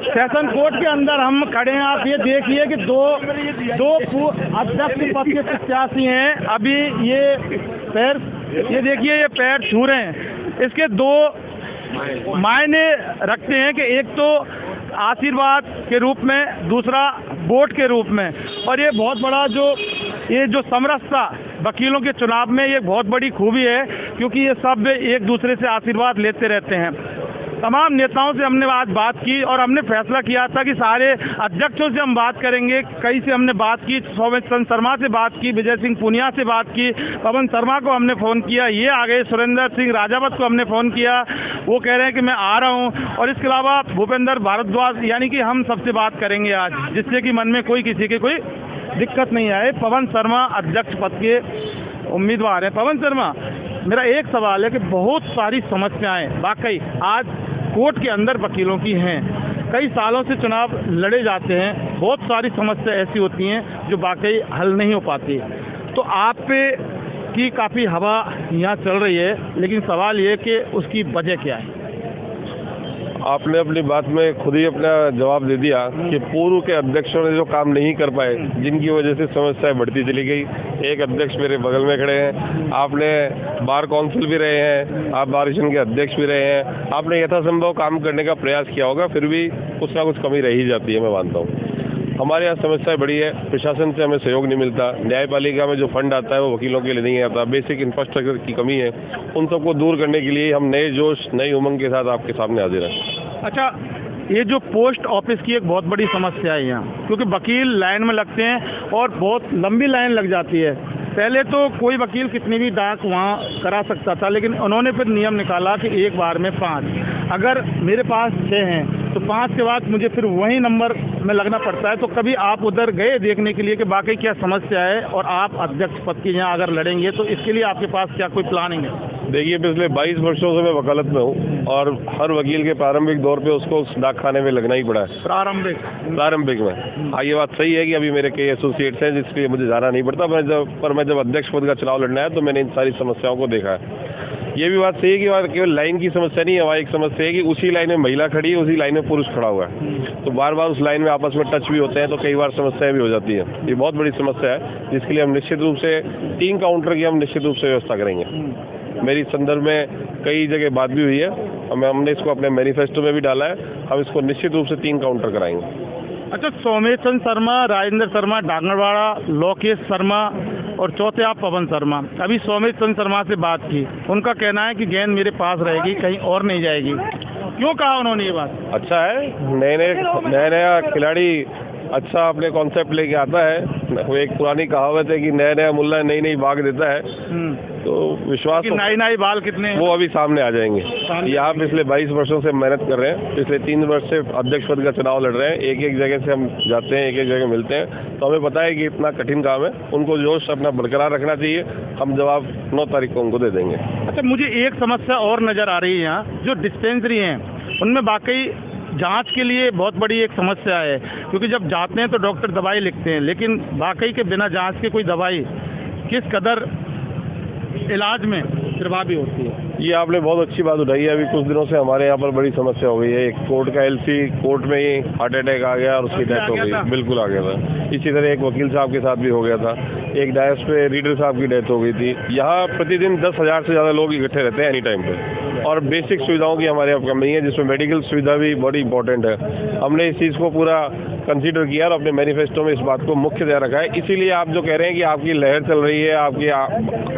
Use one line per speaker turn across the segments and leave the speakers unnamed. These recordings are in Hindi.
सेशन कोर्ट के अंदर हम खड़े हैं। आप ये देखिए कि दो अध्यक्ष पद के प्रत्याशी हैं। अभी ये देखिए ये पैर छू रहे हैं। इसके दो मायने रखते हैं कि एक तो आशीर्वाद के रूप में, दूसरा वोट के रूप में। और ये बहुत बड़ा जो समरसता वकीलों के चुनाव में ये बहुत बड़ी खूबी है, क्योंकि ये सब एक दूसरे से आशीर्वाद लेते रहते हैं। तमाम नेताओं से हमने आज बात की और हमने फैसला किया था कि सारे अध्यक्षों से हम बात करेंगे। कई से हमने बात की, सौमित शर्मा से बात की, विजय सिंह पुनिया से बात की, पवन शर्मा को हमने फ़ोन किया, ये आ गए, सुरेंद्र सिंह राजावत को हमने फ़ोन किया, वो कह रहे हैं कि मैं आ रहा हूँ। और इसके अलावा भूपेंद्र भारद्वाज, यानी कि हम सबसे बात करेंगे आज, जिससे कि मन में किसी के कोई दिक्कत नहीं आए। पवन शर्मा अध्यक्ष पद के उम्मीदवार हैं। पवन शर्मा, मेरा एक सवाल है कि बहुत सारी समस्याएं वाकई आज कोर्ट के अंदर वकीलों की हैं। कई सालों से चुनाव लड़े जाते हैं, बहुत सारी समस्या ऐसी होती हैं जो वाकई हल नहीं हो पाती। तो आप पे की काफ़ी हवा यहाँ चल रही है, लेकिन सवाल ये कि उसकी वजह क्या है?
आपने अपनी बात में खुद ही अपना जवाब दे दिया कि पूर्व के अध्यक्षों ने जो काम नहीं कर पाए, जिनकी वजह से समस्याएं बढ़ती चली गई। एक अध्यक्ष मेरे बगल में खड़े हैं, आपने बार काउंसिल भी रहे हैं, आप बार एसोसिएशन के अध्यक्ष भी रहे हैं, आपने यथासंभव काम करने का प्रयास किया होगा, फिर भी कुछ ना कुछ कमी रह ही जाती है, मैं मानता हूँ। हमारे यहाँ समस्याएं बड़ी है, प्रशासन से हमें सहयोग नहीं मिलता, न्यायपालिका में जो फंड आता है वो वकीलों के लिए नहीं आता, बेसिक इंफ्रास्ट्रक्चर की कमी है। उन सबको दूर करने के लिए हम नए जोश, नई उमंग के साथ आपके सामने हाजिर हैं।
अच्छा, ये जो पोस्ट ऑफिस की एक बहुत बड़ी समस्या है यहाँ, क्योंकि वकील लाइन में लगते हैं और बहुत लंबी लाइन लग जाती है। पहले तो कोई वकील कितनी भी डाक वहाँ करा सकता था, लेकिन उन्होंने फिर नियम निकाला कि एक बार में 5। अगर मेरे पास 6 हैं तो 5 के बाद मुझे फिर वही नंबर में लगना पड़ता है। तो कभी आप उधर गए देखने के लिए कि बाकी क्या समस्या है, और आप अध्यक्ष पद की यहाँ अगर लड़ेंगे तो इसके लिए आपके पास क्या कोई प्लानिंग है?
देखिए, पिछले 22 वर्षों से मैं वकालत में हूँ और हर वकील के प्रारंभिक दौर पे उसको उस डाकखाने में लगना ही पड़ा है। प्रारंभिक में। हाँ, ये बात सही है कि अभी मेरे कई एसोसिएट्स हैं जिसके लिए मुझे जाना नहीं पड़ता। मैं जब अध्यक्ष पद का चुनाव लड़ना है तो मैंने इन सारी समस्याओं को देखा है। ये भी बात सही है कि वहाँ केवल लाइन की समस्या नहीं है, वहाँ एक समस्या है कि उसी लाइन में महिला खड़ी है, उसी लाइन में पुरुष खड़ा हुआ है, तो बार बार उस लाइन में आपस में टच भी होते हैं, तो कई बार समस्याएं भी हो जाती है। ये बहुत बड़ी समस्या है, जिसके लिए हम निश्चित रूप से 3 काउंटर की हम निश्चित रूप से व्यवस्था करेंगे। मेरी संदर्भ में कई जगह बात भी हुई है, हमने इसको अपने मैनिफेस्टो में भी डाला है। हम इसको निश्चित रूप से 3 काउंटर कराएंगे।
अच्छा, सौमित शर्मा, राजेंद्र शर्मा डांगरवाड़ा, लोकेश शर्मा और चौथे आप पवन शर्मा। अभी सौमित शर्मा से बात की, उनका कहना है कि गेंद मेरे पास रहेगी, कहीं और नहीं जाएगी। क्यों कहा उन्होंने ये बात?
अच्छा है, नया खिलाड़ी अच्छा अपने कॉन्सेप्ट लेके आता है। वो एक पुरानी कहावत है कि नया मुल्ला नई बाग देता है, तो विश्वास
कि नई बाल कितने
वो अभी सामने आ जाएंगे। यहाँ पिछले 22 वर्षों से मेहनत कर रहे हैं, पिछले 3 वर्ष से अध्यक्ष पद का चुनाव लड़ रहे हैं, एक जगह से हम जाते हैं, एक जगह मिलते हैं, तो हमें पता है कि इतना कठिन काम है। उनको जोश अपना बरकरार रखना चाहिए, हम जवाब 9 तारीख को उनको दे देंगे।
अच्छा, मुझे एक समस्या और नज़र आ रही है यहाँ, जो डिस्पेंसरी हैं उनमें वाकई जांच के लिए बहुत बड़ी एक समस्या है, क्योंकि जब जाते हैं तो डॉक्टर दवाई लिखते हैं, लेकिन वाकई के बिना जांच के कोई दवाई किस कदर इलाज में प्रभावी होती है।
ये आपने बहुत अच्छी बात उठाई है। अभी कुछ दिनों से हमारे यहाँ पर बड़ी समस्या हो गई है। एक कोर्ट का LC कोर्ट में ही हार्ट अटैक आ गया और उसकी डेथ हो गई। बिल्कुल आ गया था। इसी तरह एक वकील साहब के साथ भी हो गया था। एक डायस पे रीडर साहब की डेथ हो गई थी। यहाँ प्रतिदिन 10,000 से ज़्यादा लोग इकट्ठे रहते हैं एनी टाइम पे, और बेसिक सुविधाओं की हमारे यहाँ कमी है, जिसमें मेडिकल सुविधा भी बड़ी इंपॉर्टेंट है। हमने इस चीज़ को पूरा कंसीडर किया और अपने मैनिफेस्टो में इस बात को मुख्यतया रखा है। इसीलिए आप जो कह रहे हैं कि आपकी लहर चल रही है, आपकी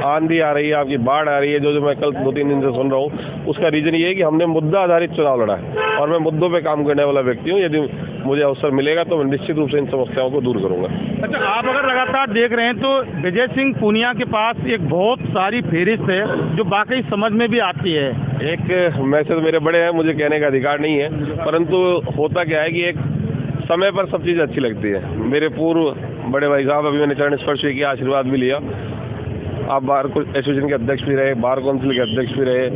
आंधी आ रही है, आपकी बाढ़ आ रही है, जो मैं कल 2-3 दिन से सुन रहा हूँ, उसका रीजन ये है कि हमने मुद्दा आधारित चुनाव लड़ा है और मैं मुद्दों पे काम करने वाला व्यक्ति हूँ। यदि मुझे अवसर मिलेगा तो मैं निश्चित रूप से इन समस्याओं को दूर करूंगा।
अच्छा, आप अगर लगातार देख रहे हैं तो विजय सिंह पुनिया के पास एक बहुत सारी फेहरिस्त है जो वाकई समझ में भी आती है।
एक मैसेज मेरे बड़े हैं, मुझे कहने का अधिकार नहीं है, परंतु होता क्या है कि एक समय पर सब चीज़ अच्छी लगती है। मेरे पूर्व बड़े भाई साहब, अभी मैंने चरण स्पर्श भी किया, आशीर्वाद भी लिया। आप बार एसोसिएशन के अध्यक्ष भी रहे, बार काउंसिल के अध्यक्ष भी रहे,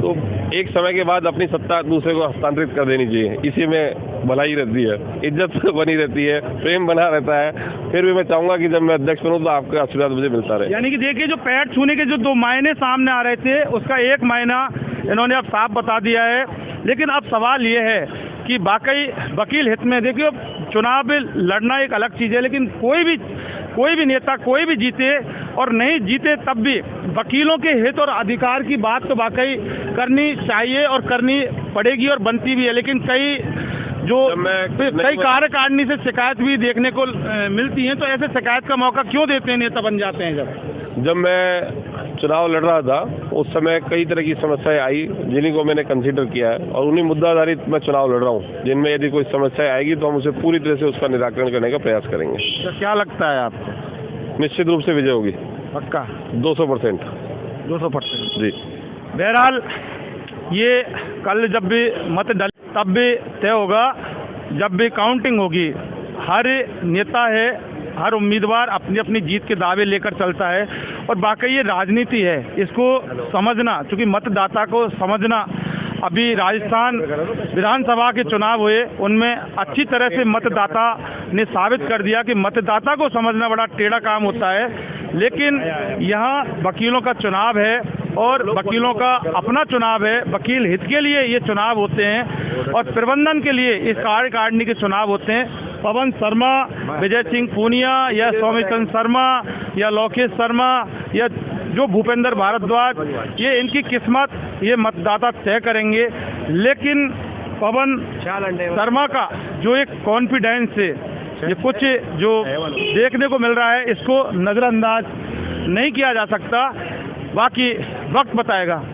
तो एक समय के बाद अपनी सत्ता दूसरे को हस्तांतरित कर देनी चाहिए। इसी में भलाई रहती है, इज्जत बनी रहती है, प्रेम बना रहता है। फिर भी मैं चाहूँगा कि जब मैं अध्यक्ष बनूँ तो आपका आशीर्वाद मुझे मिलता रहे।
यानी कि देखिए, जो पैर छूने के जो 2 मायने सामने आ रहे थे, उसका एक मायना इन्होंने अब साफ बता दिया है। लेकिन अब सवाल ये है कि वाकई वकील हित में, देखिए चुनाव लड़ना एक अलग चीज़ है, लेकिन कोई भी नेता कोई भी जीते और नहीं जीते तब भी वकीलों के हित और अधिकार की बात तो वाकई करनी चाहिए और करनी पड़ेगी और बनती भी है। लेकिन कई कार्यकारिणी से शिकायत भी देखने को मिलती है, तो ऐसे शिकायत का मौका क्यों देते हैं नेता बन जाते हैं?
जब मैं चुनाव लड़ रहा था उस समय कई तरह की समस्याएं आई जिन्हीं को मैंने कंसीडर किया है, और उन्हीं मुद्दा आधारित मैं चुनाव लड़ रहा हूँ, जिनमें यदि कोई समस्या आएगी तो हम उसे पूरी तरह से उसका निराकरण करने का प्रयास करेंगे।
तो क्या लगता है आपको?
निश्चित रूप से विजय होगी।
पक्का?
200%।
200%
जी।
बहरहाल ये कल जब भी मत डल तब भी तय होगा, जब भी काउंटिंग होगी। हर नेता है, हर उम्मीदवार अपनी अपनी जीत के दावे लेकर चलता है, और वाकई ये राजनीति है, इसको समझना, क्योंकि मतदाता को समझना। अभी राजस्थान विधानसभा के चुनाव हुए, उनमें अच्छी तरह से मतदाता ने साबित कर दिया कि मतदाता को समझना बड़ा टेढ़ा काम होता है। लेकिन यहाँ वकीलों का चुनाव है और वकीलों का अपना चुनाव है, वकील हित के लिए ये चुनाव होते हैं और प्रबंधन के लिए इस कार्यकारिणी के चुनाव होते हैं। पवन शर्मा, विजय सिंह पूनिया या सौम्यचंद शर्मा या लोकेश शर्मा या जो भूपेंद्र भारद्वाज, ये इनकी किस्मत ये मतदाता तय करेंगे। लेकिन पवन शर्मा का जो एक कॉन्फिडेंस है, ये कुछ जो देखने को मिल रहा है, इसको नज़रअंदाज नहीं किया जा सकता। बाकी वक्त बताएगा।